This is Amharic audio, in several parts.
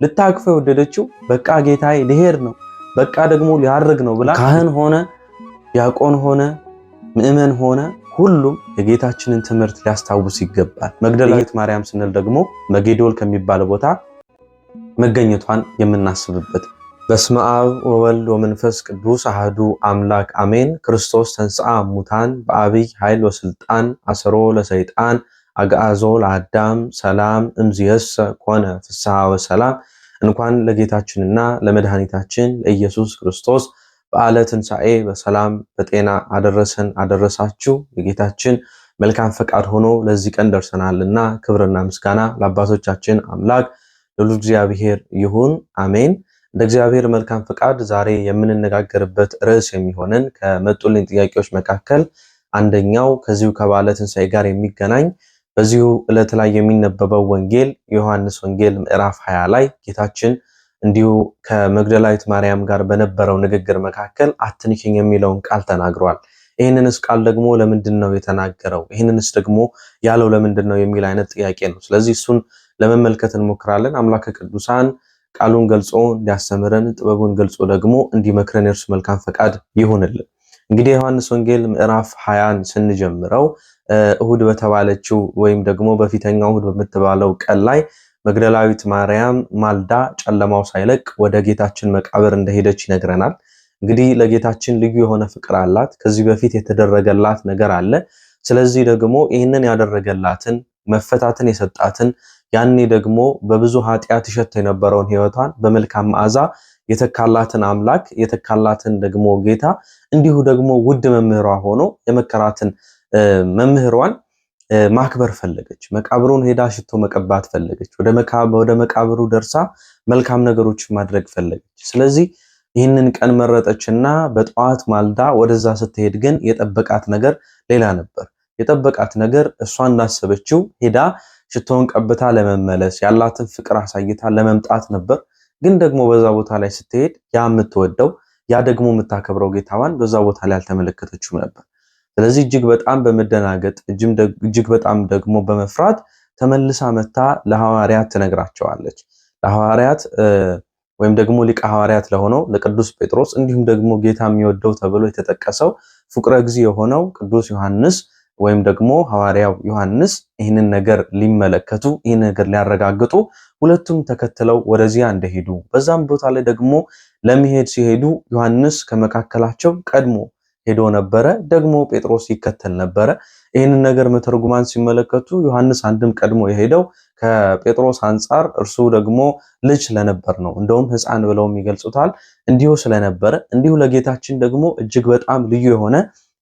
ልታቅፈው የወደደችው በቃ ጌታዬ ሊሄድ ነው፣ በቃ ደግሞ ሊያርግ ነው ብላ ካህን ሆነ ዲያቆን ሆነ ምእመን ሆነ ሁሉም የጌታችንን ትምህርት ሊያስታውስ ይገባል። መግደላዊት ማርያም ስንል ደግሞ መጌዶል ከሚባል ቦታ መገኘቷን የምናስብበት። በስመ አብ ወወልድ ወመንፈስ ቅዱስ አሐዱ አምላክ አሜን። ክርስቶስ ተንሥአ እሙታን በአብይ ኃይል ወስልጣን አሰሮ ለሰይጣን አግዓዞ ለአዳም ሰላም እምዝየሰ ኮነ ፍስሐ ወሰላም። እንኳን ለጌታችንና ለመድኃኒታችን ለኢየሱስ ክርስቶስ በዓለ ትንሣኤ በሰላም በጤና አደረሰን አደረሳችሁ። የጌታችን መልካም ፈቃድ ሆኖ ለዚህ ቀን ደርሰናልና ክብርና ምስጋና ለአባቶቻችን አምላክ ለልዑል እግዚአብሔር ይሁን፣ አሜን። እንደ እግዚአብሔር መልካም ፈቃድ ዛሬ የምንነጋገርበት ርዕስ የሚሆነን ከመጡልኝ ጥያቄዎች መካከል አንደኛው ከዚሁ ከበዓለ ትንሣኤ ጋር የሚገናኝ በዚሁ ዕለት ላይ የሚነበበው ወንጌል የዮሐንስ ወንጌል ምዕራፍ 20 ላይ ጌታችን እንዲሁ ከመግደላዊት ማርያም ጋር በነበረው ንግግር መካከል አትንኪኝ የሚለውን ቃል ተናግሯል። ይህንንስ ቃል ደግሞ ለምንድን ነው የተናገረው? ይህንንስ ደግሞ ያለው ለምንድን ነው የሚል አይነት ጥያቄ ነው። ስለዚህ እሱን ለመመልከት እንሞክራለን። አምላከ ቅዱሳን ቃሉን ገልጾ እንዲያስተምረን ጥበቡን ገልጾ ደግሞ እንዲመክረን የእርሱ መልካም ፈቃድ ይሁንልን። እንግዲህ የዮሐንስ ወንጌል ምዕራፍ 20ን ስንጀምረው እሁድ በተባለችው ወይም ደግሞ በፊተኛው እሁድ በምትባለው ቀን ላይ መግደላዊት ማርያም ማልዳ ጨለማው ሳይለቅ ወደ ጌታችን መቃብር እንደሄደች ይነግረናል። እንግዲህ ለጌታችን ልዩ የሆነ ፍቅር አላት። ከዚህ በፊት የተደረገላት ነገር አለ። ስለዚህ ደግሞ ይህንን ያደረገላትን መፈታትን የሰጣትን ያኔ ደግሞ በብዙ ኃጢአት ይሸት የነበረውን ሕይወቷን በመልካም መዓዛ የተካላትን አምላክ የተካላትን ደግሞ ጌታ እንዲሁ ደግሞ ውድ መምህሯ ሆኖ የመከራትን መምህሯን ማክበር ፈለገች። መቃብሩን ሄዳ ሽቶ መቀባት ፈለገች። ወደ መቃብሩ ደርሳ መልካም ነገሮች ማድረግ ፈለገች። ስለዚህ ይህንን ቀን መረጠችና በጠዋት ማልዳ ወደዛ ስትሄድ ግን የጠበቃት ነገር ሌላ ነበር። የጠበቃት ነገር እሷ እንዳሰበችው ሄዳ ሽቶውን ቀብታ ለመመለስ ያላትን ፍቅር አሳይታ ለመምጣት ነበር። ግን ደግሞ በዛ ቦታ ላይ ስትሄድ ያ የምትወደው ያ ደግሞ የምታከብረው ጌታዋን በዛ ቦታ ላይ አልተመለከተችውም ነበር። ስለዚህ እጅግ በጣም በመደናገጥ እጅግ በጣም ደግሞ በመፍራት ተመልሳ መታ ለሐዋርያት ትነግራቸዋለች። ለሐዋርያት ወይም ደግሞ ሊቀ ሐዋርያት ለሆነው ለቅዱስ ጴጥሮስ እንዲሁም ደግሞ ጌታ የሚወደው ተብሎ የተጠቀሰው ፍቁረ እግዚእ የሆነው ቅዱስ ዮሐንስ ወይም ደግሞ ሐዋርያው ዮሐንስ ይህንን ነገር ሊመለከቱ ይህንን ነገር ሊያረጋግጡ ሁለቱም ተከትለው ወደዚያ እንደሄዱ በዛም ቦታ ላይ ደግሞ ለመሄድ ሲሄዱ ዮሐንስ ከመካከላቸው ቀድሞ ሄዶ ነበረ። ደግሞ ጴጥሮስ ይከተል ነበረ። ይህንን ነገር መተርጉማን ሲመለከቱ ዮሐንስ አንድም ቀድሞ የሄደው ከጴጥሮስ አንጻር እርሱ ደግሞ ልጅ ስለነበር ነው። እንደውም ሕፃን ብለውም ይገልጹታል። እንዲሁ ስለነበረ እንዲሁ ለጌታችን ደግሞ እጅግ በጣም ልዩ የሆነ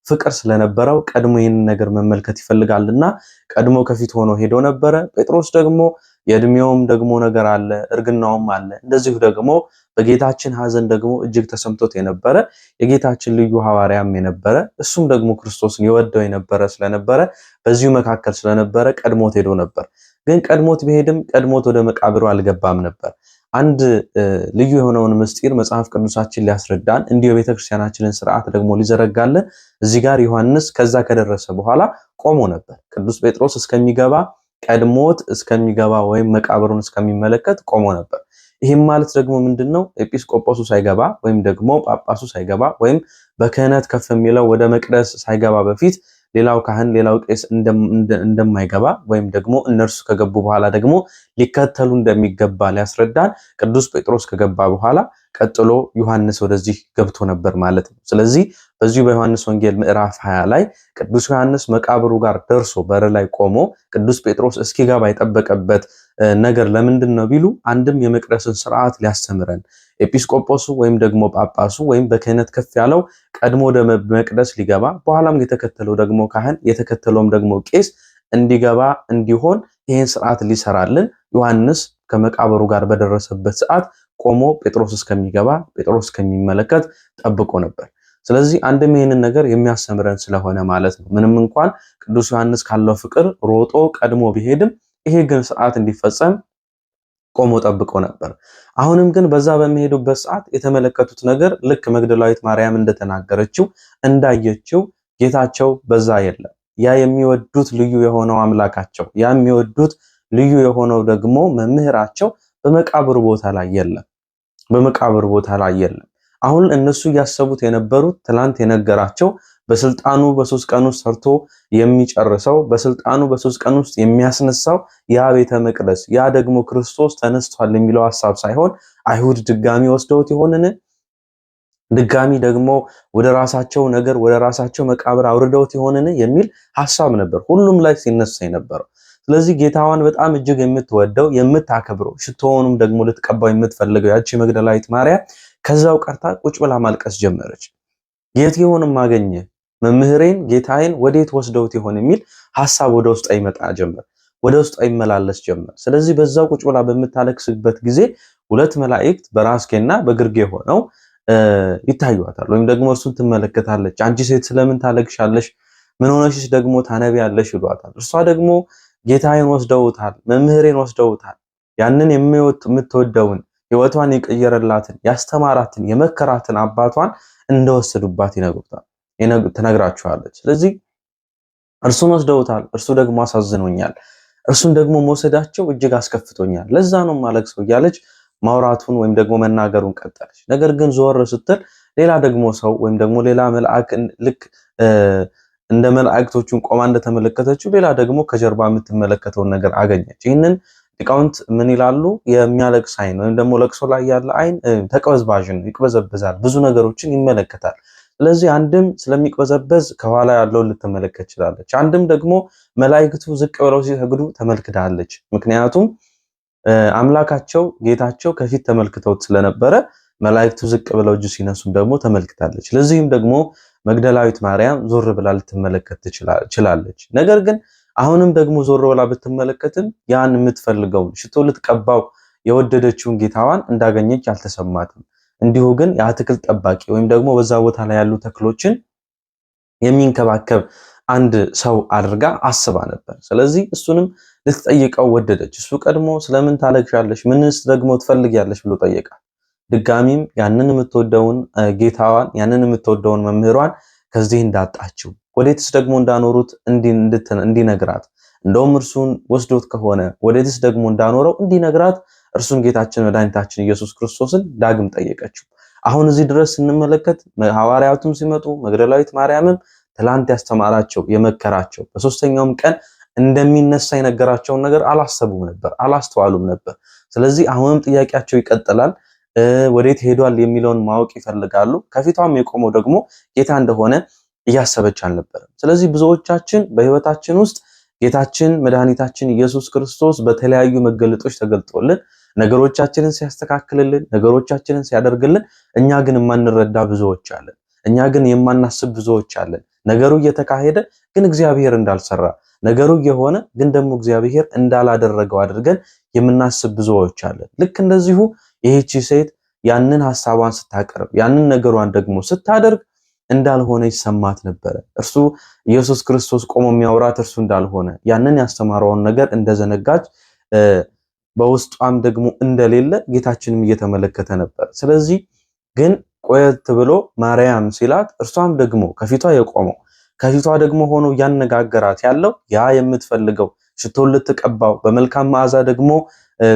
ፍቅር ስለነበረው ቀድሞ ይህንን ነገር መመልከት ይፈልጋልና ቀድሞ ከፊት ሆኖ ሄዶ ነበረ። ጴጥሮስ ደግሞ የእድሜውም ደግሞ ነገር አለ፣ እርግናውም አለ። እንደዚሁ ደግሞ በጌታችን ሐዘን ደግሞ እጅግ ተሰምቶት የነበረ የጌታችን ልዩ ሐዋርያም የነበረ እሱም ደግሞ ክርስቶስን የወደው የነበረ ስለነበረ በዚሁ መካከል ስለነበረ ቀድሞት ሄዶ ነበር። ግን ቀድሞት ቢሄድም ቀድሞት ወደ መቃብሩ አልገባም ነበር። አንድ ልዩ የሆነውን ምስጢር መጽሐፍ ቅዱሳችን ሊያስረዳን እንዲሁ የቤተክርስቲያናችንን ስርዓት ደግሞ ሊዘረጋልን እዚህ ጋር ዮሐንስ ከዛ ከደረሰ በኋላ ቆሞ ነበር። ቅዱስ ጴጥሮስ እስከሚገባ ቀድሞት እስከሚገባ ወይም መቃብሩን እስከሚመለከት ቆሞ ነበር። ይህም ማለት ደግሞ ምንድነው? ኤጲስቆጶሱ ሳይገባ ወይም ደግሞ ጳጳሱ ሳይገባ ወይም በክህነት ከፍ የሚለው ወደ መቅደስ ሳይገባ በፊት ሌላው ካህን ሌላው ቄስ እንደማይገባ ወይም ደግሞ እነርሱ ከገቡ በኋላ ደግሞ ሊከተሉ እንደሚገባ ሊያስረዳን ቅዱስ ጴጥሮስ ከገባ በኋላ ቀጥሎ ዮሐንስ ወደዚህ ገብቶ ነበር ማለት ነው። ስለዚህ በዚሁ በዮሐንስ ወንጌል ምዕራፍ 20 ላይ ቅዱስ ዮሐንስ መቃብሩ ጋር ደርሶ በር ላይ ቆሞ ቅዱስ ጴጥሮስ እስኪገባ የጠበቀበት ነገር ለምንድን ነው ቢሉ አንድም የመቅደስን ስርዓት ሊያስተምረን ኤጲስቆጶሱ ወይም ደግሞ ጳጳሱ ወይም በክህነት ከፍ ያለው ቀድሞ ወደ መቅደስ ሊገባ በኋላም የተከተለው ደግሞ ካህን የተከተለውም ደግሞ ቄስ እንዲገባ እንዲሆን ይህን ስርዓት ሊሰራልን ዮሐንስ ከመቃብሩ ጋር በደረሰበት ሰዓት ቆሞ ጴጥሮስ እስከሚገባ ጴጥሮስ እስከሚመለከት ጠብቆ ነበር። ስለዚህ አንድም ይህንን ነገር የሚያስተምረን ስለሆነ ማለት ነው። ምንም እንኳን ቅዱስ ዮሐንስ ካለው ፍቅር ሮጦ ቀድሞ ቢሄድም ይሄ ግን ስርዓት እንዲፈጸም ቆሞ ጠብቆ ነበር። አሁንም ግን በዛ በሚሄዱበት ሰዓት የተመለከቱት ነገር ልክ መግደላዊት ማርያም እንደተናገረችው እንዳየችው ጌታቸው በዛ የለም። ያ የሚወዱት ልዩ የሆነው አምላካቸው ያ የሚወዱት ልዩ የሆነው ደግሞ መምህራቸው በመቃብር ቦታ ላይ የለም። በመቃብር ቦታ ላይ የለም። አሁን እነሱ እያሰቡት የነበሩት ትላንት የነገራቸው በስልጣኑ በ3 ቀን ውስጥ ሰርቶ የሚጨርሰው በስልጣኑ በ3 ቀን ውስጥ የሚያስነሳው ያ ቤተ መቅደስ ያ ደግሞ ክርስቶስ ተነስቷል የሚለው ሐሳብ ሳይሆን አይሁድ ድጋሚ ወስደውት ይሆንን? ድጋሚ ደግሞ ወደ ራሳቸው ነገር ወደ ራሳቸው መቃብር አውርደውት ይሆንን የሚል ሐሳብ ነበር ሁሉም ላይ ሲነሳ የነበረው። ስለዚህ ጌታዋን በጣም እጅግ የምትወደው የምታከብረው ሽቶውንም ደግሞ ልትቀባው የምትፈልገው ያቺ መግደላዊት ማርያም ከዛው ቀርታ ቁጭ ብላ ማልቀስ ጀመረች። የት ይሆን ማገኘ መምህሬን ጌታዬን ወዴት ወስደውት ይሆን የሚል ሐሳብ ወደ ውስጥ ይመጣ ጀመር፣ ወደ ውስጥ ይመላለስ ጀመር። ስለዚህ በዛው ቁጭ ብላ በምታለቅስበት ጊዜ 2 መላእክት በራስጌና በግርጌ ሆነው ይታዩዋታል፣ ወይም ደግሞ እርሱን ትመለከታለች። አንቺ ሴት ስለምን ታለቅሻለሽ? ምን ሆነሽስ ደግሞ ታነቢያለሽ? ይሏታል። እርሷ ደግሞ ጌታዬን ወስደውታል፣ መምህሬን ወስደውታል፣ ያንን የምትወደውን ሕይወቷን የቀየረላትን ያስተማራትን የመከራትን አባቷን እንደወሰዱባት ትነግራቸዋለች። ስለዚህ እርሱን ወስደውታል፣ እርሱ ደግሞ አሳዝኖኛል፣ እርሱን ደግሞ መውሰዳቸው እጅግ አስከፍቶኛል፣ ለዛ ነው ማለቅሰው እያለች ማውራቱን ወይም ደግሞ መናገሩን ቀጠለች። ነገር ግን ዞር ስትል ሌላ ደግሞ ሰው ወይም ደግሞ ሌላ መልአክ ልክ እንደ መላእክቶቹን ቆማ እንደተመለከተችው ሌላ ደግሞ ከጀርባ የምትመለከተውን ነገር አገኘች። ይህንን ሊቃውንት ምን ይላሉ? የሚያለቅስ አይን ወይም ደግሞ ለቅሶ ላይ ያለ አይን ተቅበዝባዥ ነው፣ ይቅበዘበዛል፣ ብዙ ነገሮችን ይመለከታል። ስለዚህ አንድም ስለሚቅበዘበዝ ከኋላ ያለውን ልትመለከት ትችላለች፣ አንድም ደግሞ መላእክቱ ዝቅ ብለው ሲሰግዱ ተመልክታለች። ምክንያቱም አምላካቸው ጌታቸው ከፊት ተመልክተውት ስለነበረ መላእክቱ ዝቅ ብለው እጅ ሲነሱም ደግሞ ተመልክታለች። ለዚህም ደግሞ መግደላዊት ማርያም ዞር ብላ ልትመለከት ትችላለች። ነገር ግን አሁንም ደግሞ ዞር ብላ ብትመለከትም ያን የምትፈልገውን ሽቶ ልትቀባው የወደደችውን ጌታዋን እንዳገኘች አልተሰማትም። እንዲሁ ግን የአትክልት ጠባቂ ወይም ደግሞ በዛ ቦታ ላይ ያሉ ተክሎችን የሚንከባከብ አንድ ሰው አድርጋ አስባ ነበር። ስለዚህ እሱንም ልትጠይቀው ወደደች። እሱ ቀድሞ ስለምን ታለቅሻለሽ? ምንስ ደግሞ ትፈልጊያለሽ ብሎ ጠየቃት። ድጋሚም ያንን የምትወደውን ጌታዋን ያንን የምትወደውን መምህሯን ከዚህ እንዳጣችው ወዴትስ ደግሞ እንዳኖሩት እንዲነግራት እንደውም እርሱን ወስዶት ከሆነ ወዴትስ ደግሞ እንዳኖረው እንዲነግራት እርሱን ጌታችን መድኃኒታችን ኢየሱስ ክርስቶስን ዳግም ጠየቀችው። አሁን እዚህ ድረስ ስንመለከት ሐዋርያቱም ሲመጡ መግደላዊት ማርያምም ትላንት ያስተማራቸው የመከራቸው በሶስተኛውም ቀን እንደሚነሳ የነገራቸውን ነገር አላሰቡም ነበር፣ አላስተዋሉም ነበር። ስለዚህ አሁንም ጥያቄያቸው ይቀጥላል። ወዴት ሄዷል የሚለውን ማወቅ ይፈልጋሉ። ከፊቷም የቆመው ደግሞ ጌታ እንደሆነ እያሰበች አልነበረም። ስለዚህ ብዙዎቻችን በህይወታችን ውስጥ ጌታችን መድኃኒታችን ኢየሱስ ክርስቶስ በተለያዩ መገለጦች ተገልጦልን ነገሮቻችንን ሲያስተካክልልን ነገሮቻችንን ሲያደርግልን እኛ ግን የማንረዳ ብዙዎች አለን። እኛ ግን የማናስብ ብዙዎች አለን። ነገሩ እየተካሄደ ግን እግዚአብሔር እንዳልሰራ፣ ነገሩ እየሆነ ግን ደግሞ እግዚአብሔር እንዳላደረገው አድርገን የምናስብ ብዙዎች አለን። ልክ እንደዚሁ ይህቺ ሴት ያንን ሐሳቧን ስታቀርብ ያንን ነገሯን ደግሞ ስታደርግ እንዳልሆነ ይሰማት ነበረ። እርሱ ኢየሱስ ክርስቶስ ቆሞ የሚያወራት እርሱ እንዳልሆነ ያንን ያስተማረውን ነገር እንደዘነጋች በውስጧም ደግሞ እንደሌለ ጌታችንም እየተመለከተ ነበር። ስለዚህ ግን ቆየት ብሎ ማርያም ሲላት እርሷም ደግሞ ከፊቷ የቆመው ከፊቷ ደግሞ ሆኖ ያነጋገራት ያለው ያ የምትፈልገው ሽቶን ልትቀባው በመልካም መዓዛ ደግሞ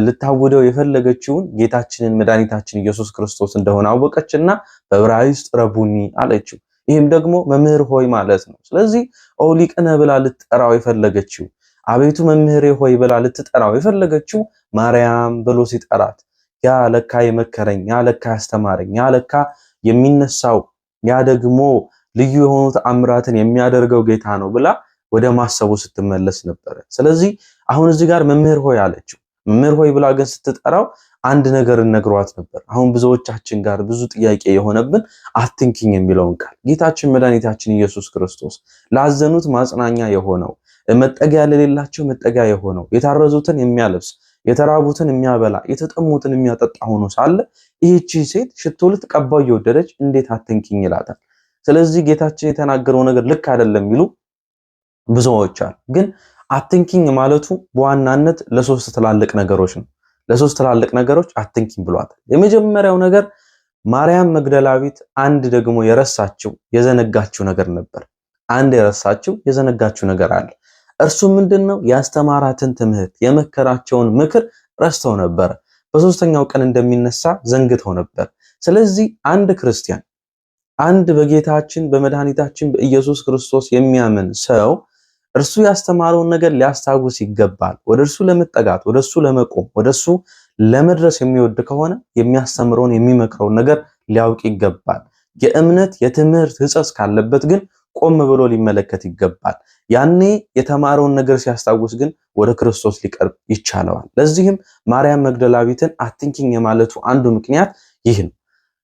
ልታውደው የፈለገችውን ጌታችንን መድኃኒታችን ኢየሱስ ክርስቶስ እንደሆነ አወቀችና በዕብራይስጥ ረቡኒ አለችው። ይህም ደግሞ መምህር ሆይ ማለት ነው። ስለዚህ ሊቅነ ብላ ልትጠራው የፈለገችው አቤቱ መምህሬ ሆይ ብላ ልትጠራው የፈለገችው ማርያም ብሎ ሲጠራት ያ ለካ የመከረኝ ያ ለካ ያስተማረኝ ያ ለካ የሚነሳው ያ ደግሞ ልዩ የሆኑ ተአምራትን የሚያደርገው ጌታ ነው ብላ ወደ ማሰቡ ስትመለስ ነበር። ስለዚህ አሁን እዚህ ጋር መምህር ሆይ አለችው። መምህር ሆይ ብላ ግን ስትጠራው አንድ ነገር ነግሯት ነበር። አሁን ብዙዎቻችን ጋር ብዙ ጥያቄ የሆነብን አትንኪኝ የሚለውን ቃል ጌታችን መድኃኒታችን ኢየሱስ ክርስቶስ ላዘኑት ማጽናኛ የሆነው መጠጊያ ለሌላቸው መጠጊያ የሆነው የታረዙትን የሚያለብስ የተራቡትን የሚያበላ የተጠሙትን የሚያጠጣ ሆኖ ሳለ ይህቺ ሴት ሽቶ ልትቀባው እየወደደች እንዴት አትንኪኝ ይላታል? ስለዚህ ጌታችን የተናገረው ነገር ልክ አይደለም የሚሉ ብዙዎች አሉ። ግን አትንኪኝ ማለቱ በዋናነት ለሶስት ትላልቅ ነገሮች ነው። ለሶስት ትላልቅ ነገሮች አትንኪኝ ብሏታል። የመጀመሪያው ነገር ማርያም መግደላዊት አንድ ደግሞ የረሳችው የዘነጋችው ነገር ነበር። አንድ የረሳችው የዘነጋችው ነገር አለ። እርሱ ምንድነው? ያስተማራትን ትምህርት የመከራቸውን ምክር ረስተው ነበር። በሶስተኛው ቀን እንደሚነሳ ዘንግተው ነበር። ስለዚህ አንድ ክርስቲያን አንድ በጌታችን በመድኃኒታችን በኢየሱስ ክርስቶስ የሚያምን ሰው እርሱ ያስተማረውን ነገር ሊያስታውስ ይገባል። ወደ እርሱ ለመጠጋት ወደ እሱ ለመቆም ወደ እሱ ለመድረስ የሚወድ ከሆነ የሚያስተምረውን የሚመክረውን ነገር ሊያውቅ ይገባል። የእምነት የትምህርት ሕጸጽ ካለበት ግን ቆም ብሎ ሊመለከት ይገባል። ያኔ የተማረውን ነገር ሲያስታውስ ግን ወደ ክርስቶስ ሊቀርብ ይቻለዋል። ለዚህም ማርያም መግደላዊትን አትንኪኝ የማለቱ አንዱ ምክንያት ይህ ነው።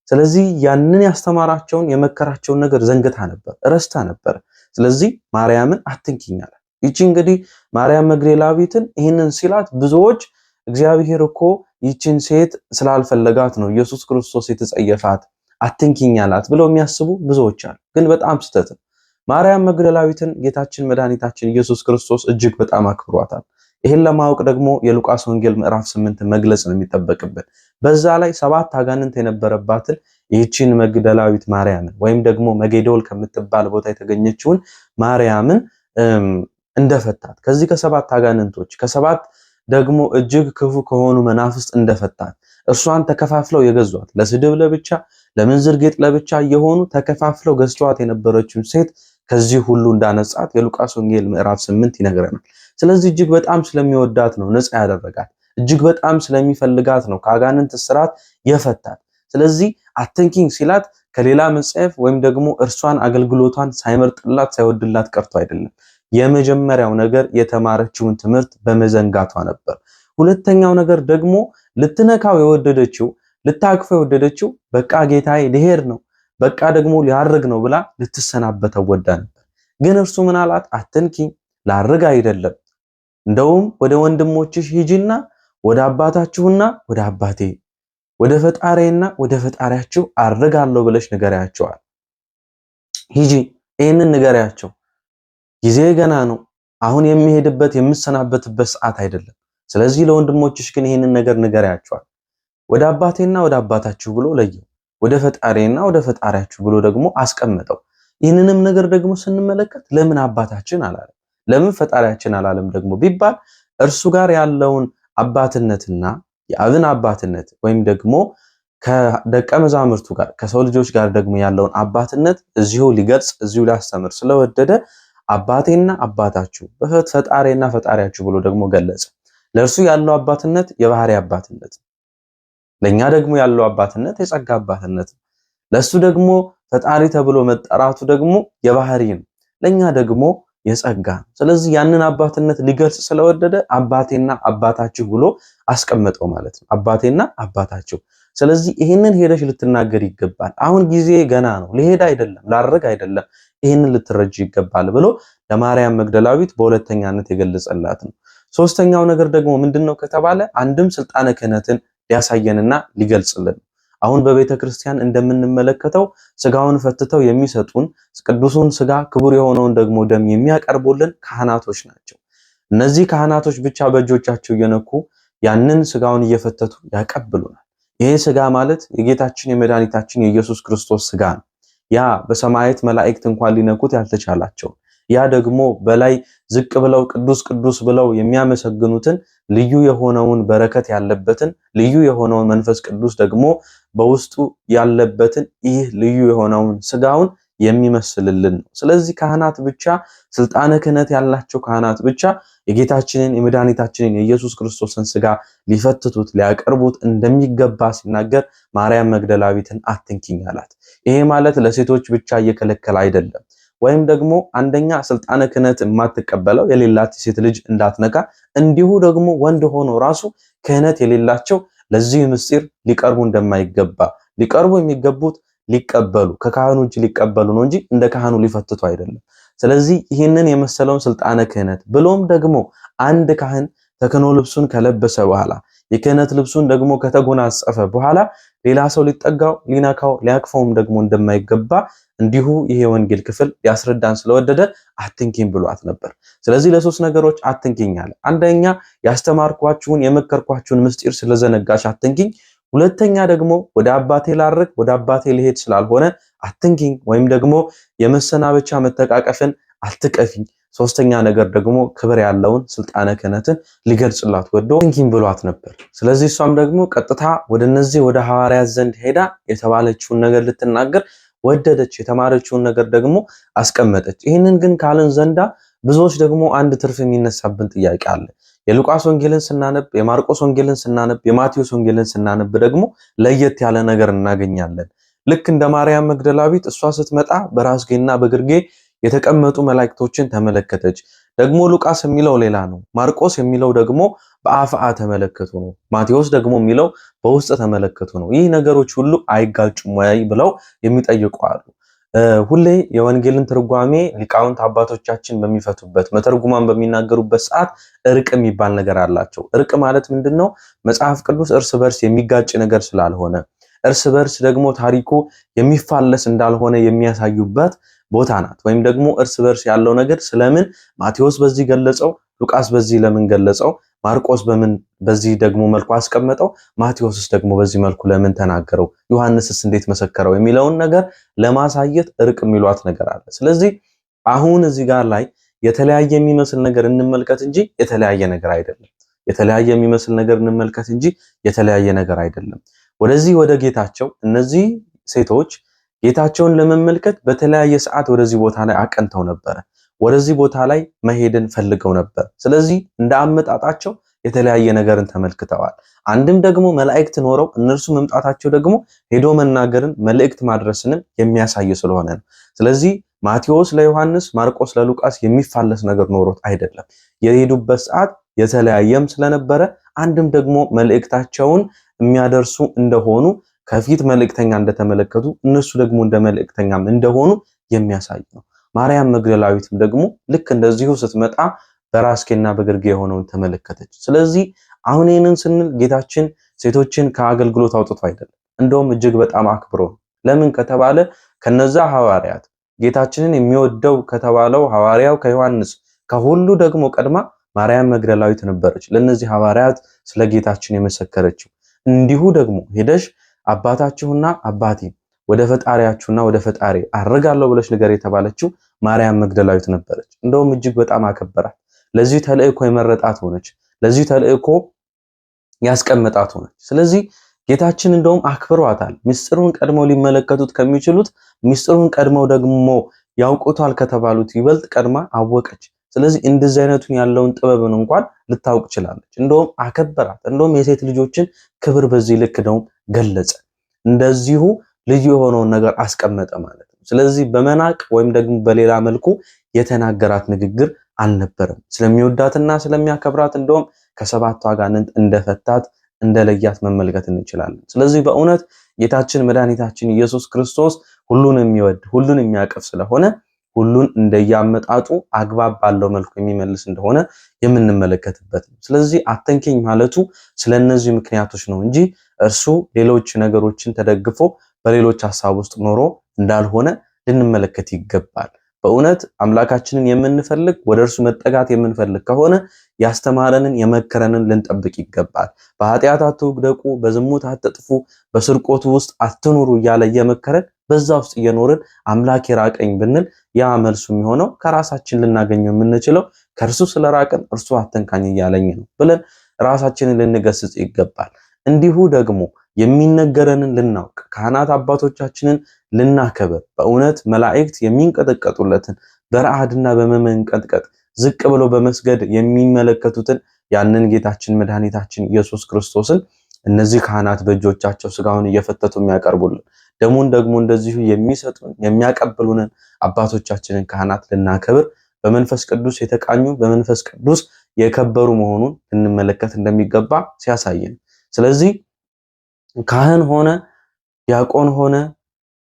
ስለዚህ ያንን ያስተማራቸውን የመከራቸውን ነገር ዘንግታ ነበር፣ ረስታ ነበር። ስለዚህ ማርያምን አትንኪኝ አለ። ይቺ እንግዲህ ማርያም መግደላዊትን ይህንን ሲላት ብዙዎች እግዚአብሔር እኮ ይቺን ሴት ስላልፈለጋት ነው ኢየሱስ ክርስቶስ የተጸየፋት አትንኪኝ አላት ብለው የሚያስቡ ብዙዎች አሉ። ግን በጣም ስህተት ነው። ማርያም መግደላዊትን ጌታችን መድኃኒታችን ኢየሱስ ክርስቶስ እጅግ በጣም አክብሯታል። ይህን ለማወቅ ደግሞ የሉቃስ ወንጌል ምዕራፍ 8 መግለጽ ነው የሚጠበቅብን። በዛ ላይ 7 አጋንንት የነበረባትን ይህችን መግደላዊት ማርያምን ወይም ደግሞ መጌዶል ከምትባል ቦታ የተገኘችውን ማርያምን እንደፈታት ከዚህ ከ7 አጋንንቶች ከ7 ደግሞ እጅግ ክፉ ከሆኑ መናፍስት እንደፈታት እርሷን ተከፋፍለው የገዟት ለስድብ ለብቻ ለምንዝር ጌጥ ለብቻ የሆኑ ተከፋፍለው ገዝቷት የነበረችውን ሴት ከዚህ ሁሉ እንዳነጻት የሉቃስ ወንጌል ምዕራፍ 8 ይነግረናል። ስለዚህ እጅግ በጣም ስለሚወዳት ነው ነፃ ያደረጋት። እጅግ በጣም ስለሚፈልጋት ነው ከአጋንንት እስራት የፈታት። ስለዚህ አትንኪኝ ሲላት ከሌላ መጽሐፍ ወይም ደግሞ እርሷን አገልግሎቷን ሳይመርጥላት ሳይወድላት ቀርቶ አይደለም። የመጀመሪያው ነገር የተማረችውን ትምህርት በመዘንጋቷ ነበር። ሁለተኛው ነገር ደግሞ ልትነካው የወደደችው ልታቅፈው የወደደችው በቃ ጌታዬ ልሄድ ነው በቃ ደግሞ ሊያርግ ነው ብላ ልትሰናበተው ወዳ ነበር። ግን እርሱ ምን አላት? አትንኪኝ፣ ላርግ አይደለም፣ እንደውም ወደ ወንድሞችሽ ሂጂና ወደ አባታችሁና ወደ አባቴ ወደ ፈጣሪና ወደ ፈጣሪያችሁ አርጋለሁ ብለሽ ንገሪያቸዋል። ሂጂ፣ ይህንን ንገሪያቸው። ጊዜ ገና ነው። አሁን የሚሄድበት የምሰናበትበት ሰዓት አይደለም። ስለዚህ ለወንድሞችሽ ግን ይህንን ነገር ንገሪያቸዋል። ወደ አባቴና ወደ አባታችሁ ብሎ ለየው። ወደ ፈጣሪና ወደ ፈጣሪያችሁ ብሎ ደግሞ አስቀመጠው። ይህንንም ነገር ደግሞ ስንመለከት ለምን አባታችን አላለም? ለምን ፈጣሪያችን አላለም ደግሞ ቢባል እርሱ ጋር ያለውን አባትነትና የአብን አባትነት ወይም ደግሞ ከደቀ መዛሙርቱ ጋር ከሰው ልጆች ጋር ደግሞ ያለውን አባትነት እዚሁ ሊገልጽ እዚሁ ሊያስተምር ስለወደደ አባቴና አባታችሁ ፈጣሪና ፈጣሪያችሁ ብሎ ደግሞ ገለጸ። ለእርሱ ያለው አባትነት የባህሪ አባትነት፣ ለኛ ደግሞ ያለው አባትነት የጸጋ አባትነት ነው። ለሱ ደግሞ ፈጣሪ ተብሎ መጠራቱ ደግሞ የባህሪ ነው፣ ለኛ ደግሞ የጸጋ ነው። ስለዚህ ያንን አባትነት ሊገልጽ ስለወደደ አባቴና አባታችሁ ብሎ አስቀመጠው ማለት ነው። አባቴና አባታችሁ። ስለዚህ ይህንን ሄደሽ ልትናገር ይገባል። አሁን ጊዜ ገና ነው፣ ሊሄድ አይደለም፣ ላረግ አይደለም፣ ይህንን ልትረጅ ይገባል ብሎ ለማርያም መግደላዊት በሁለተኛነት የገለጸላት ነው። ሶስተኛው ነገር ደግሞ ምንድነው ከተባለ አንድም ስልጣነ ክህነትን ሊያሳየንና ሊገልጽልን። አሁን በቤተ ክርስቲያን እንደምንመለከተው ስጋውን ፈትተው የሚሰጡን ቅዱሱን ስጋ ክቡር የሆነውን ደግሞ ደም የሚያቀርቡልን ካህናቶች ናቸው። እነዚህ ካህናቶች ብቻ በእጆቻቸው እየነኩ ያንን ስጋውን እየፈተቱ ያቀብሉናል። ይሄ ስጋ ማለት የጌታችን የመድኃኒታችን የኢየሱስ ክርስቶስ ስጋ ነው። ያ በሰማያት መላእክት እንኳን ሊነኩት ያልተቻላቸው ያ ደግሞ በላይ ዝቅ ብለው ቅዱስ ቅዱስ ብለው የሚያመሰግኑትን ልዩ የሆነውን በረከት ያለበትን ልዩ የሆነውን መንፈስ ቅዱስ ደግሞ በውስጡ ያለበትን ይህ ልዩ የሆነውን ስጋውን የሚመስልልን ነው። ስለዚህ ካህናት ብቻ ስልጣነ ክህነት ያላቸው ካህናት ብቻ የጌታችንን የመድኃኒታችንን የኢየሱስ ክርስቶስን ስጋ ሊፈትቱት ሊያቀርቡት እንደሚገባ ሲናገር ማርያም መግደላዊትን አትንኪኝ አላት። ይሄ ማለት ለሴቶች ብቻ እየከለከለ አይደለም። ወይም ደግሞ አንደኛ ስልጣነ ክህነት የማትቀበለው የሌላት ሴት ልጅ እንዳትነካ፣ እንዲሁ ደግሞ ወንድ ሆኖ ራሱ ክህነት የሌላቸው ለዚህ ምስጢር ሊቀርቡ እንደማይገባ፣ ሊቀርቡ የሚገቡት ሊቀበሉ ከካህኑ እጅ ሊቀበሉ ነው እንጂ እንደ ካህኑ ሊፈትቱ አይደለም። ስለዚህ ይህንን የመሰለውን ስልጣነ ክህነት ብሎም ደግሞ አንድ ካህን ተክህኖ ልብሱን ከለበሰ በኋላ የክህነት ልብሱን ደግሞ ከተጎናጸፈ በኋላ ሌላ ሰው ሊጠጋው ሊነካው ሊያቅፈውም ደግሞ እንደማይገባ እንዲሁ ይሄ ወንጌል ክፍል ሊያስረዳን ስለወደደ አትንኪኝ ብሏት ነበር። ስለዚህ ለሶስት ነገሮች አትንኪኝ አለ። አንደኛ ያስተማርኳችሁን የመከርኳችሁን ምስጢር ስለዘነጋሽ አትንኪኝ። ሁለተኛ ደግሞ ወደ አባቴ ላርግ ወደ አባቴ ልሄድ ስላልሆነ አትንኪኝ፣ ወይም ደግሞ የመሰናበቻ መተቃቀፍን አትቀፊኝ። ሶስተኛ ነገር ደግሞ ክብር ያለውን ስልጣነ ክህነትን ሊገልጽላት ወዶ እንኪን ብሏት ነበር። ስለዚህ እሷም ደግሞ ቀጥታ ወደ እነዚህ ወደ ሐዋርያት ዘንድ ሄዳ የተባለችውን ነገር ልትናገር ወደደች። የተማረችውን ነገር ደግሞ አስቀመጠች። ይህንን ግን ካልን ዘንዳ ብዙዎች ደግሞ አንድ ትርፍ የሚነሳብን ጥያቄ አለ። የሉቃስ ወንጌልን ስናነብ፣ የማርቆስ ወንጌልን ስናነብ፣ የማቴዎስ ወንጌልን ስናነብ ደግሞ ለየት ያለ ነገር እናገኛለን። ልክ እንደ ማርያም መግደላዊት እሷ ስትመጣ በራስጌና በግርጌ የተቀመጡ መላእክቶችን ተመለከተች። ደግሞ ሉቃስ የሚለው ሌላ ነው። ማርቆስ የሚለው ደግሞ በአፍአ ተመለከቱ ነው። ማቴዎስ ደግሞ የሚለው በውስጥ ተመለከቱ ነው። ይህ ነገሮች ሁሉ አይጋጩም ወይ ብለው የሚጠይቁ አሉ። ሁሌ የወንጌልን ትርጓሜ ሊቃውንት አባቶቻችን በሚፈቱበት መተርጉማን በሚናገሩበት ሰዓት እርቅ የሚባል ነገር አላቸው። እርቅ ማለት ምንድነው? መጽሐፍ ቅዱስ እርስ በርስ የሚጋጭ ነገር ስላልሆነ እርስ በርስ ደግሞ ታሪኩ የሚፋለስ እንዳልሆነ የሚያሳዩበት ቦታ ናት። ወይም ደግሞ እርስ በርስ ያለው ነገር ስለምን ማቴዎስ በዚህ ገለጸው፣ ሉቃስ በዚህ ለምን ገለጸው፣ ማርቆስ በዚህ ደግሞ መልኩ አስቀመጠው፣ ማቴዎስስ ደግሞ በዚህ መልኩ ለምን ተናገረው፣ ዮሐንስስ እንዴት መሰከረው የሚለውን ነገር ለማሳየት እርቅ የሚሏት ነገር አለ። ስለዚህ አሁን እዚህ ጋር ላይ የተለያየ የሚመስል ነገር እንመልከት እንጂ የተለያየ ነገር አይደለም። የተለያየ የሚመስል ነገር እንመልከት እንጂ የተለያየ ነገር አይደለም። ወደዚህ ወደ ጌታቸው እነዚህ ሴቶች ጌታቸውን ለመመልከት በተለያየ ሰዓት ወደዚህ ቦታ ላይ አቀንተው ነበረ። ወደዚህ ቦታ ላይ መሄድን ፈልገው ነበር። ስለዚህ እንደ አመጣጣቸው የተለያየ ነገርን ተመልክተዋል። አንድም ደግሞ መላእክት ኖረው እነርሱ መምጣታቸው ደግሞ ሄዶ መናገርን መልእክት ማድረስንም የሚያሳይ ስለሆነ ነው። ስለዚህ ማቴዎስ ለዮሐንስ፣ ማርቆስ ለሉቃስ የሚፋለስ ነገር ኖሮት አይደለም። የሄዱበት ሰዓት የተለያየም ስለነበረ አንድም ደግሞ መልእክታቸውን የሚያደርሱ እንደሆኑ ከፊት መልእክተኛ እንደተመለከቱ እነሱ ደግሞ እንደ መልእክተኛም እንደሆኑ የሚያሳይ ነው። ማርያም መግደላዊትም ደግሞ ልክ እንደዚሁ ስትመጣ በራስጌና በግርጌ የሆነውን ተመለከተች። ስለዚህ አሁን ይህንን ስንል ጌታችን ሴቶችን ከአገልግሎት አውጥቶ አይደለም፣ እንደውም እጅግ በጣም አክብሮ። ለምን ከተባለ ከነዛ ሐዋርያት ጌታችንን የሚወደው ከተባለው ሐዋርያው ከዮሐንስ ከሁሉ ደግሞ ቀድማ ማርያም መግደላዊት ነበረች ለነዚህ ሐዋርያት ስለ ጌታችን የመሰከረችው። እንዲሁ ደግሞ ሄደሽ አባታችሁና አባቴ ወደ ፈጣሪያችሁና ወደ ፈጣሪ አርጋለሁ ብለሽ ንገር የተባለችው ማርያም መግደላዊት ነበረች። እንደውም እጅግ በጣም አከበራት። ለዚህ ተልእኮ የመረጣት ሆነች። ለዚህ ተልእኮ ያስቀመጣት ሆነች። ስለዚህ ጌታችን እንደውም አክብሯታል። ምስጢሩን ቀድመው ሊመለከቱት ከሚችሉት ምስጢሩን ቀድመው ደግሞ ያውቁታል ከተባሉት ይበልጥ ቀድማ አወቀች። ስለዚህ እንደዚህ አይነቱን ያለውን ጥበብን እንኳን ልታውቅ ችላለች። እንደውም አከበራት። እንደውም የሴት ልጆችን ክብር በዚህ ልክ ነው ገለጸ። እንደዚሁ ልዩ የሆነውን ነገር አስቀመጠ ማለት ነው። ስለዚህ በመናቅ ወይም ደግሞ በሌላ መልኩ የተናገራት ንግግር አልነበረም። ስለሚወዳትና ስለሚያከብራት እንደውም ከሰባቱ አጋንንት እንደፈታት እንደለያት መመልከት እንችላለን። ስለዚህ በእውነት ጌታችን መድኃኒታችን ኢየሱስ ክርስቶስ ሁሉን የሚወድ ሁሉን የሚያቅፍ ስለሆነ ሁሉን እንደያመጣጡ አግባብ ባለው መልኩ የሚመልስ እንደሆነ የምንመለከትበት ነው። ስለዚህ አተንከኝ ማለቱ ስለነዚህ ምክንያቶች ነው እንጂ እርሱ ሌሎች ነገሮችን ተደግፎ በሌሎች ሐሳብ ውስጥ ኖሮ እንዳልሆነ ልንመለከት ይገባል። በእውነት አምላካችንን የምንፈልግ ወደ እርሱ መጠጋት የምንፈልግ ከሆነ ያስተማረንን የመከረንን ልንጠብቅ ይገባል። በኃጢአት አትውደቁ፣ በዝሙት አትጥፉ፣ በስርቆቱ ውስጥ አትኑሩ እያለ እየመከረን በዛ ውስጥ እየኖርን አምላክ የራቀኝ ብንል ያ መልሱ የሚሆነው ከራሳችን ልናገኘው የምንችለው ከእርሱ ስለራቀን እርሱ አተንካኝ እያለኝ ነው ብለን ራሳችንን ልንገስጽ ይገባል። እንዲሁ ደግሞ የሚነገረንን ልናውቅ ካህናት አባቶቻችንን ልናከብር በእውነት መላእክት የሚንቀጠቀጡለትን በረዓድና በመመንቀጥቀጥ ዝቅ ብሎ በመስገድ የሚመለከቱትን ያንን ጌታችን መድኃኒታችን ኢየሱስ ክርስቶስን እነዚህ ካህናት በእጆቻቸው ስጋውን እየፈተቱ የሚያቀርቡልን ደሙን ደግሞ እንደዚሁ የሚሰጡን የሚያቀብሉንን አባቶቻችንን ካህናት ልናከብር በመንፈስ ቅዱስ የተቃኙ በመንፈስ ቅዱስ የከበሩ መሆኑን ልንመለከት እንደሚገባ ሲያሳየን፣ ስለዚህ ካህን ሆነ ዲያቆን ሆነ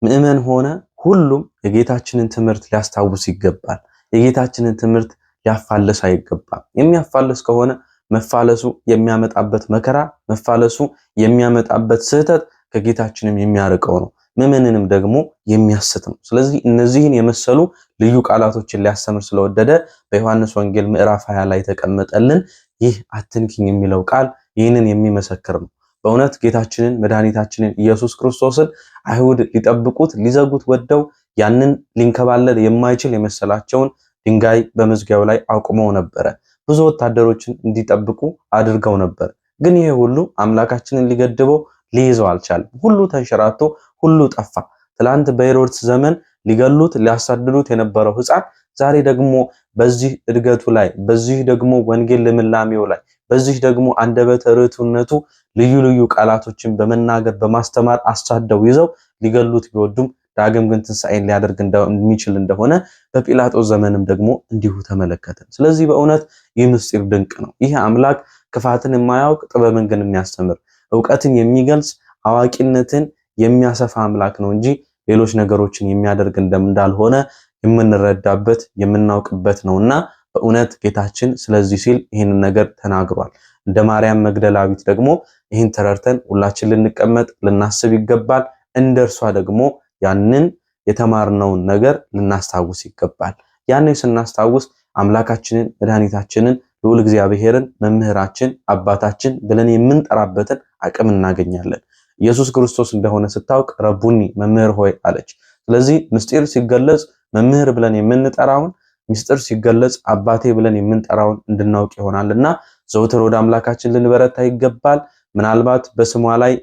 ምእመን ሆነ ሁሉም የጌታችንን ትምህርት ሊያስታውስ ይገባል። የጌታችንን ትምህርት ሊያፋልስ አይገባም። የሚያፋልስ ከሆነ መፋለሱ የሚያመጣበት መከራ፣ መፋለሱ የሚያመጣበት ስህተት ከጌታችንም የሚያርቀው ነው፣ ምእመንንም ደግሞ የሚያስት ነው። ስለዚህ እነዚህን የመሰሉ ልዩ ቃላቶችን ሊያስተምር ስለወደደ በዮሐንስ ወንጌል ምዕራፍ 20 ላይ ተቀመጠልን ይህ አትንኪኝ የሚለው ቃል ይህንን የሚመሰክር ነው። በእውነት ጌታችንን መድኃኒታችንን ኢየሱስ ክርስቶስን አይሁድ ሊጠብቁት ሊዘጉት ወደው ያንን ሊንከባለል የማይችል የመሰላቸውን ድንጋይ በመዝጊያው ላይ አቁመው ነበረ። ብዙ ወታደሮችን እንዲጠብቁ አድርገው ነበር። ግን ይሄ ሁሉ አምላካችንን ሊገድበው ሊይዘው አልቻለም። ሁሉ ተንሸራቶ ሁሉ ጠፋ። ትላንት በሄሮድስ ዘመን ሊገሉት ሊያሳድዱት የነበረው ሕፃን ዛሬ ደግሞ በዚህ እድገቱ ላይ በዚህ ደግሞ ወንጌል ልምላሜው ላይ በዚህ ደግሞ አንደበተ ርቱዕነቱ ልዩ ልዩ ቃላቶችን በመናገር በማስተማር አሳደው ይዘው ሊገሉት ቢወዱም ዳግም ግን ትንሣኤን ሊያደርግ እንደሚችል እንደሆነ በጲላጦስ ዘመንም ደግሞ እንዲሁ ተመለከተን። ስለዚህ በእውነት ይህ ምስጢር ድንቅ ነው። ይህ አምላክ ክፋትን የማያውቅ ጥበብን ግን የሚያስተምር ዕውቀትን የሚገልጽ አዋቂነትን የሚያሰፋ አምላክ ነው እንጂ ሌሎች ነገሮችን የሚያደርግ እንዳልሆነ የምንረዳበት የምናውቅበት ነውና በእውነት ጌታችን ስለዚህ ሲል ይህንን ነገር ተናግሯል። እንደ ማርያም መግደላዊት ደግሞ ይህን ተረድተን ሁላችን ልንቀመጥ ልናስብ ይገባል። እንደርሷ ደግሞ ያንን የተማርነውን ነገር ልናስታውስ ይገባል። ያንን ስናስታውስ አምላካችንን መድኃኒታችንን ልዑል እግዚአብሔርን መምህራችን አባታችን ብለን የምንጠራበትን አቅም እናገኛለን። ኢየሱስ ክርስቶስ እንደሆነ ስታውቅ ረቡኒ መምህር ሆይ አለች። ስለዚህ ምስጢር ሲገለጽ መምህር ብለን የምንጠራውን ምስጢር ሲገለጽ አባቴ ብለን የምንጠራውን እንድናውቅ ይሆናልና ዘውትር ወደ አምላካችን ልንበረታ ይገባል። ምናልባት በስሟ ላይ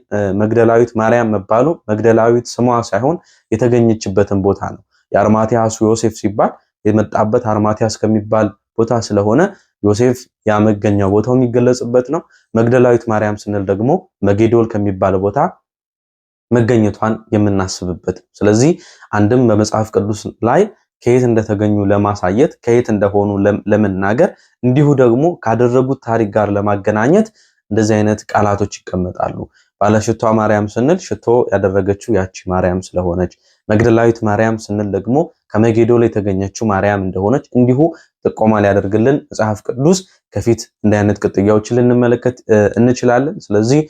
መግደላዊት ማርያም መባሉ መግደላዊት ስሟ ሳይሆን የተገኘችበትን ቦታ ነው። የአርማትያሱ ዮሴፍ ሲባል የመጣበት አርማትያስ ከሚባል ቦታ ስለሆነ ዮሴፍ ያመገኛው ቦታው የሚገለጽበት ነው። መግደላዊት ማርያም ስንል ደግሞ መጌዶል ከሚባል ቦታ መገኘቷን የምናስብበት። ስለዚህ አንድም በመጽሐፍ ቅዱስ ላይ ከየት እንደተገኙ ለማሳየት ከየት እንደሆኑ ለመናገር እንዲሁ ደግሞ ካደረጉት ታሪክ ጋር ለማገናኘት እንደዚህ አይነት ቃላቶች ይቀመጣሉ። ባለሽቷ ማርያም ስንል ሽቶ ያደረገችው ያቺ ማርያም ስለሆነች፣ መግደላዊት ማርያም ስንል ደግሞ ከመጌዶል የተገኘችው ማርያም እንደሆነች እንዲሁ ጥቆማ ሊያደርግልን መጽሐፍ ቅዱስ ከፊት እንዲህ አይነት ቅጥያዎችን ልንመለከት እንችላለን። ስለዚህ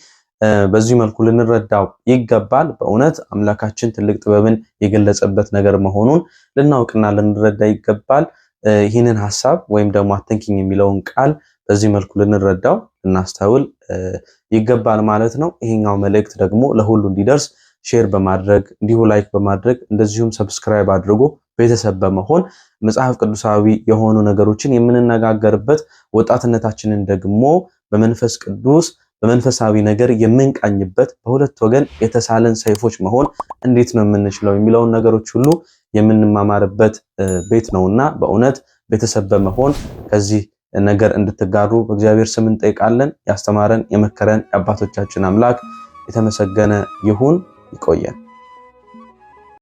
በዚህ መልኩ ልንረዳው ይገባል። በእውነት አምላካችን ትልቅ ጥበብን የገለጸበት ነገር መሆኑን ልናውቅና ልንረዳ ይገባል። ይህንን ሐሳብ ወይም ደግሞ አትንኪኝ የሚለውን ቃል በዚህ መልኩ ልንረዳው ልናስተውል ይገባል ማለት ነው። ይሄኛው መልእክት ደግሞ ለሁሉ እንዲደርስ ሼር በማድረግ እንዲሁ ላይክ በማድረግ እንደዚሁም ሰብስክራይብ አድርጎ ቤተሰብ በመሆን መጽሐፍ ቅዱሳዊ የሆኑ ነገሮችን የምንነጋገርበት ወጣትነታችንን ደግሞ በመንፈስ ቅዱስ በመንፈሳዊ ነገር የምንቃኝበት በሁለት ወገን የተሳለን ሰይፎች መሆን እንዴት ነው የምንችለው የሚለውን ነገሮች ሁሉ የምንማማርበት ቤት ነውና በእውነት ቤተሰብ በመሆን ከዚህ ነገር እንድትጋሩ በእግዚአብሔር ስም እንጠይቃለን። ያስተማረን የመከረን የአባቶቻችን አምላክ የተመሰገነ ይሁን። ይቆየን።